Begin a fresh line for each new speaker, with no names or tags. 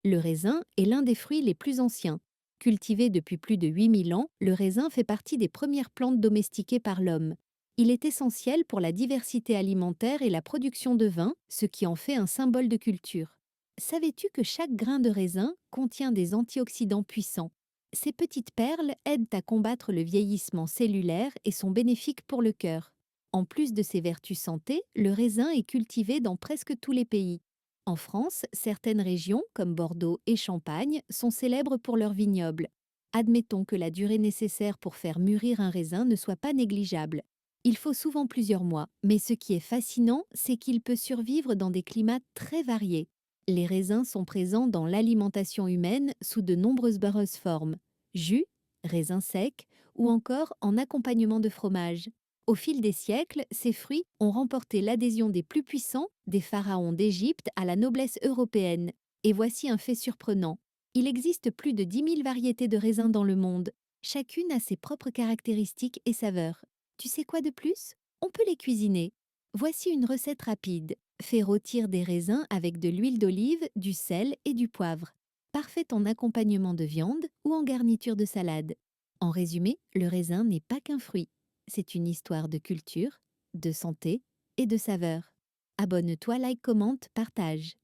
Le raisin est l'un des fruits les plus anciens. Cultivé depuis plus de 8000 ans, le raisin fait partie des premières plantes domestiquées par l'homme. Il est essentiel pour la diversité alimentaire et la production de vin, ce qui en fait un symbole de culture. Savais-tu que chaque grain de raisin contient des antioxydants puissants? Ces petites perles aident à combattre le vieillissement cellulaire et sont bénéfiques pour le cœur. En plus de ses vertus santé, le raisin est cultivé dans presque tous les pays. En France, certaines régions, comme Bordeaux et Champagne, sont célèbres pour leurs vignobles. Admettons que la durée nécessaire pour faire mûrir un raisin ne soit pas négligeable. Il faut souvent plusieurs mois, mais ce qui est fascinant, c'est qu'il peut survivre dans des climats très variés. Les raisins sont présents dans l'alimentation humaine sous de nombreuses formes: jus, raisins secs ou encore en accompagnement de fromage. Au fil des siècles, ces fruits ont remporté l'adhésion des plus puissants, des pharaons d'Égypte à la noblesse européenne. Et voici un fait surprenant. Il existe plus de 10 000 variétés de raisins dans le monde. Chacune a ses propres caractéristiques et saveurs. Tu sais quoi de plus? On peut les cuisiner. Voici une recette rapide. Fais rôtir des raisins avec de l'huile d'olive, du sel et du poivre. Parfait en accompagnement de viande ou en garniture de salade. En résumé, le raisin n'est pas qu'un fruit. C'est une histoire de culture, de santé et de saveur. Abonne-toi, like, commente, partage.